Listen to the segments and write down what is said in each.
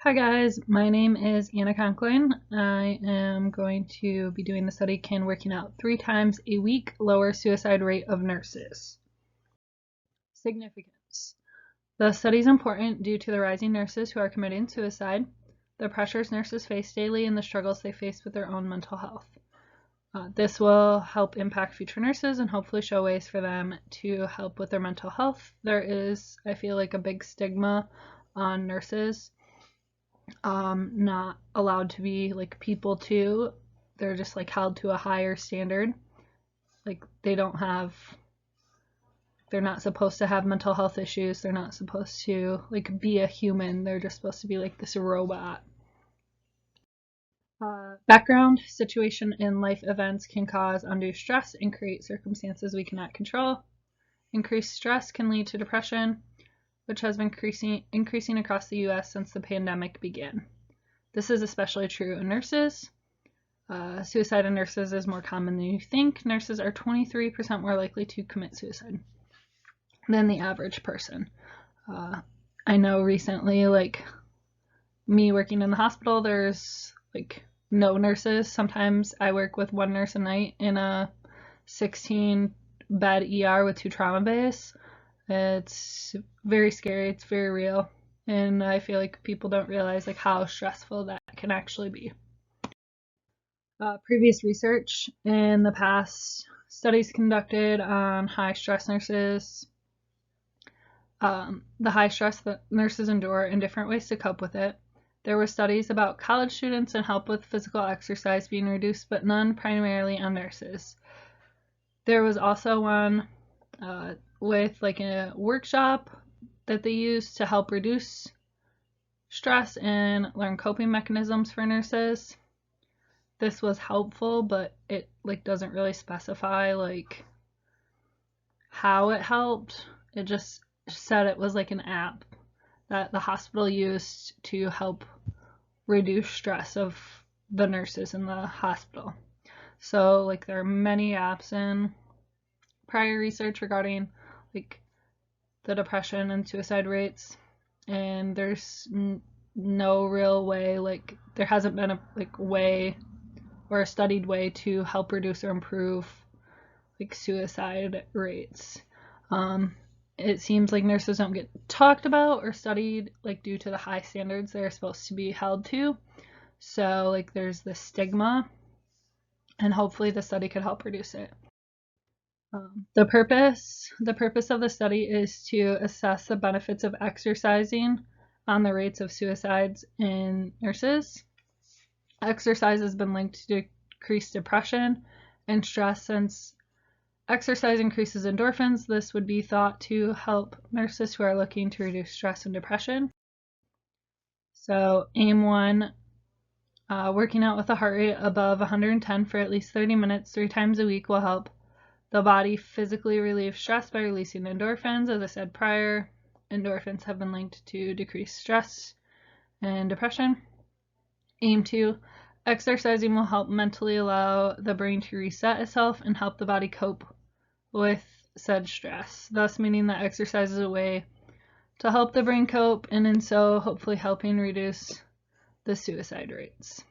Hi guys, my name is Anna Conklin. I am going to be doing the study Can Working Out 3 times a week lower suicide rate of nurses? Significance. The study is important due to the rising nurses who are committing suicide, the pressures nurses face daily, and the struggles they face with their own mental health. This will help impact future nurses and hopefully show ways for them to help with their mental health. There is, I feel like, a big stigma on nurses not allowed to be like people too. They're just like held to a higher standard. Like they're not supposed to have mental health issues. They're not supposed to like be a human. They're just supposed to be like this robot. Background, situation, and life events can cause undue stress and create circumstances we cannot control. Increased stress can lead to depression, which has been increasing across the US since the pandemic began. This is especially true in nurses. Suicide in nurses is more common than you think. Nurses are 23% more likely to commit suicide than the average person. I know recently, like me working in the hospital, there's like no nurses. Sometimes I work with one nurse a night in a 16 bed ER with 2 trauma bays. It's very scary. It's very real. And I feel like people don't realize like how stressful that can actually be. Previous research in the past, studies conducted on high stress nurses, the high stress that nurses endure, and different ways to cope with it. There were studies about college students and help with physical exercise being reduced, but none primarily on nurses. There was also one with like a workshop that they used to help reduce stress and learn coping mechanisms for nurses. This was helpful, but it like doesn't really specify like how it helped. It just said it was like an app that the hospital used to help reduce stress of the nurses in the hospital. So like there are many apps in prior research regarding like the depression and suicide rates, and there's no real way, like there hasn't been a like way or a studied way to help reduce or improve like suicide rates. It seems like nurses don't get talked about or studied like due to the high standards they're supposed to be held to. So like there's this stigma, and hopefully the study could help reduce it. The purpose of the study is to assess the benefits of exercising on the rates of suicides in nurses. Exercise has been linked to decreased depression and stress. Since exercise increases endorphins, this would be thought to help nurses who are looking to reduce stress and depression. So aim 1, working out with a heart rate above 110 for at least 30 minutes 3 times a week will help the body physically relieve stress by releasing endorphins. As I said prior, endorphins have been linked to decreased stress and depression. Aim 2, exercising will help mentally allow the brain to reset itself and help the body cope with said stress, thus meaning that exercise is a way to help the brain cope, and in so hopefully helping reduce the suicide rates.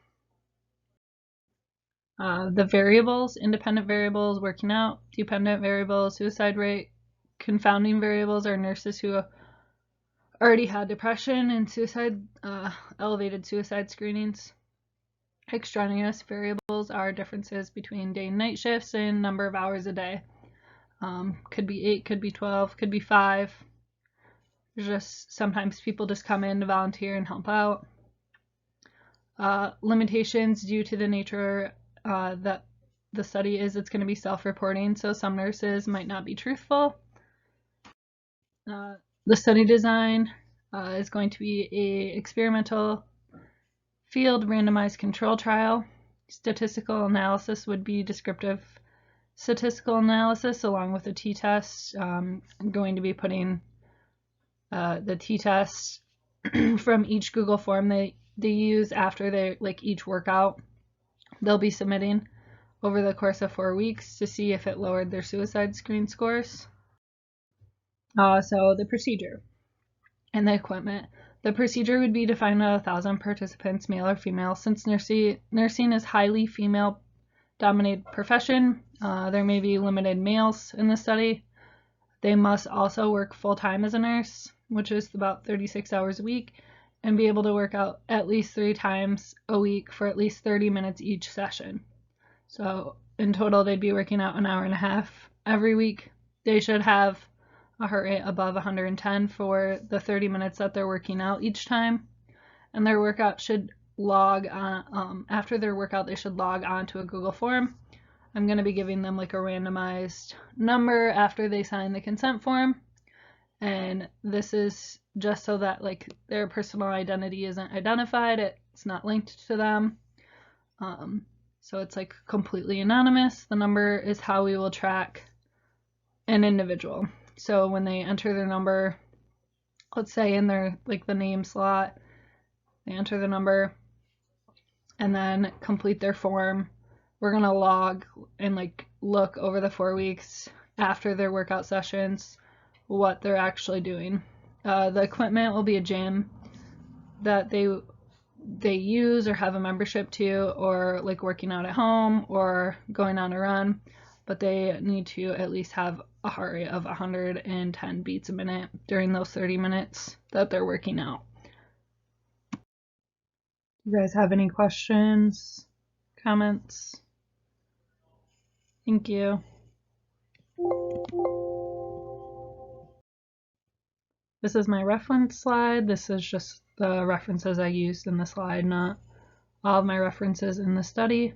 The variables, independent variables, working out, dependent variables, suicide rate, confounding variables are nurses who already had depression and suicide, elevated suicide screenings. Extraneous variables are differences between day and night shifts and number of hours a day. Could be 8, could be 12, could be 5. There's just sometimes people just come in to volunteer and help out. Limitations due to the nature that the study is, it's going to be self-reporting, so some nurses might not be truthful. The study design is going to be a experimental field randomized control trial. Statistical analysis would be descriptive statistical analysis along with a t-test. I'm going to be putting the t-test from each Google form they use after they like each workout. They'll be submitting over the course of 4 weeks to see if it lowered their suicide screen scores. So the procedure and the equipment. The procedure would be defined at 1,000 participants, male or female. Since nursing is highly female-dominated profession, there may be limited males in the study. They must also work full-time as a nurse, which is about 36 hours a week, and be able to work out at least 3 times a week for at least 30 minutes each session. So in total, they'd be working out an hour and a half every week. They should have a heart rate above 110 for the 30 minutes that they're working out each time. And their workout should log on, after their workout, they should log on to a Google form. I'm going to be giving them like a randomized number after they sign the consent form. And this is just so that like their personal identity isn't identified. It's not linked to them. So it's like completely anonymous. The number is how we will track an individual. So when they enter their number, let's say in their like the name slot, they enter the number and then complete their form. We're gonna log and like look over the 4 weeks after their workout sessions what they're actually doing. The equipment will be a gym that they use or have a membership to, or like working out at home or going on a run, but they need to at least have a heart rate of 110 beats a minute during those 30 minutes that they're working out. You guys have any questions, comments? Thank you. This is my reference slide. This is just the references I used in the slide, not all of my references in the study.